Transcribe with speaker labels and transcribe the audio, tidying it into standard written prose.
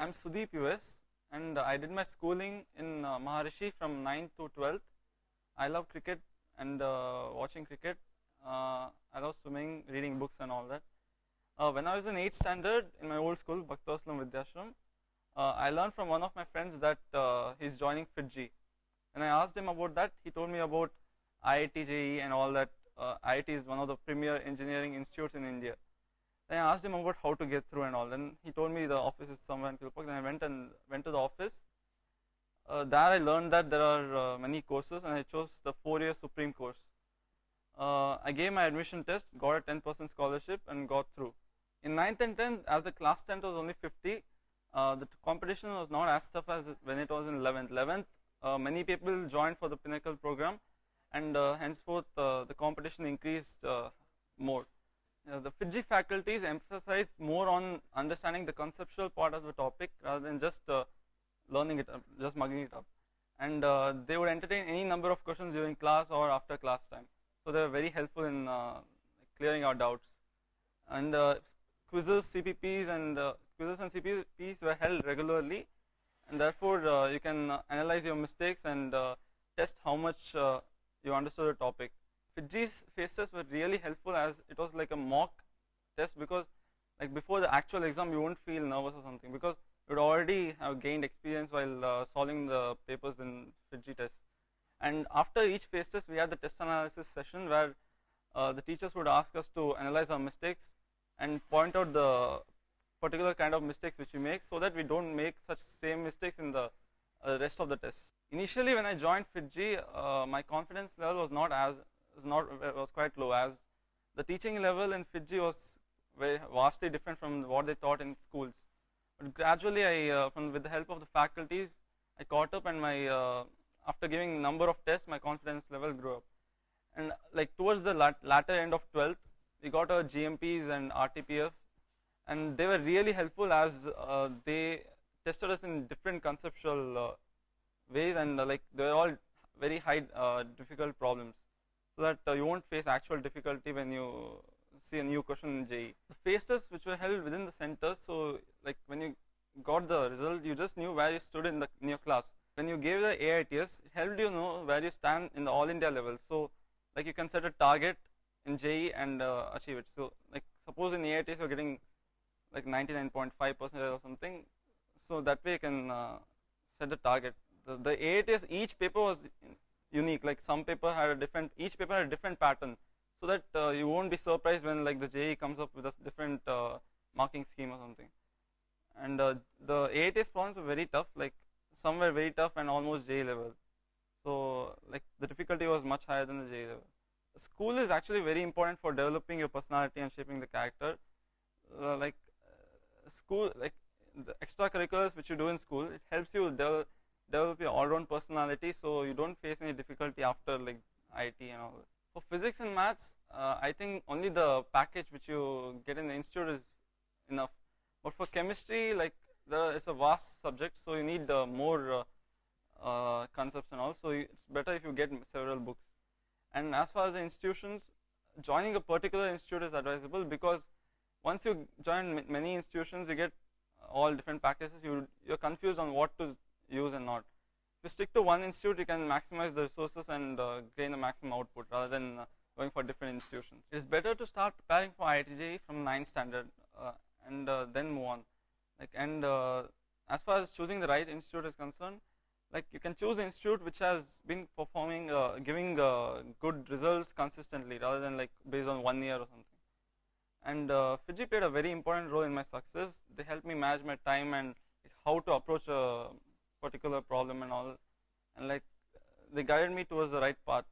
Speaker 1: I'm Sudeep U.S. and I did my schooling in Maharishi from 9th to 12th. I love cricket and watching cricket. I love swimming, reading books and all that. When I was in 8th standard in my old school, Bhaktavaslam Vidyashram, I learned from one of my friends that he's joining IITJEE. And I asked him about that. He told me about IITJEE and all that. IIT is one of the premier engineering institutes in India. Then I asked him about how to get through and all. Then he told me the office is somewhere in Kilpak. Then I went to the office. There I learned that there are many courses, and I chose the 4-year Supreme course. I gave my admission test, got a 10% scholarship, and got through. In 9th and 10th, as the class 10th was only 50, the competition was not as tough as when it was in 11th. 11th, many people joined for the Pinnacle program, and henceforth the competition increased more. The IITJEE faculties emphasized more on understanding the conceptual part of the topic rather than just learning it, just mugging it up. And they would entertain any number of questions during class or after class time. So they were very helpful in clearing our doubts. And quizzes, CPPs, and CPPs were held regularly, and therefore you can analyze your mistakes and test how much you understood the topic. IITJEE's face tests were really helpful as it was like a mock test, because like before the actual exam you won't feel nervous or something because you would already have gained experience while solving the papers in IITJEE tests. And after each face test we had the test analysis session where the teachers would ask us to analyze our mistakes and point out the particular kind of mistakes which we make so that we don't make such same mistakes in the rest of the tests. Initially when I joined IITJEE, my confidence level was quite low, as the teaching level in IITJEE was very vastly different from what they taught in schools. But gradually, with the help of the faculties, I caught up, and after giving number of tests, my confidence level grew up. And like towards the latter end of 12th, we got our GMPs and RTPF, and they were really helpful as they tested us in different conceptual ways, and like they were all very high difficult problems, so that you won't face actual difficulty when you see a new question in JEE. The face tests which were held within the centers, so like when you got the result, you just knew where you stood in your class. When you gave the AITS, it helped you know where you stand in the all India level. So like you can set a target in JEE and achieve it. So like suppose in AITS you're getting like 99.5% or something, so that way you can set the target. The AITS, each paper was unique. Like each paper had a different pattern, so that you won't be surprised when like the JEE comes up with a different marking scheme or something. And the AITS problems were very tough. Like some were very tough and almost JEE level. So like the difficulty was much higher than the JEE level. School is actually very important for developing your personality and shaping the character. School, like the extracurriculars which you do in school, it helps you develop your all-round personality, so you don't face any difficulty after like IT and all that. For physics and maths, I think only the package which you get in the institute is enough. But for chemistry, like it's a vast subject, so you need more concepts and all. So it's better if you get several books. And as far as the institutions, joining a particular institute is advisable, because once you join many institutions, you get all different packages. You're confused on what to use and not. If you stick to one institute, you can maximize the resources and gain the maximum output rather than going for different institutions. It is better to start preparing for IITJEE from 9th standard and then move on. As far as choosing the right institute is concerned, like you can choose an institute which has been performing, giving good results consistently rather than like based on 1 year or something. And IITJEE played a very important role in my success. They helped me manage my time and how to approach a particular problem and all, and like they guided me towards the right path.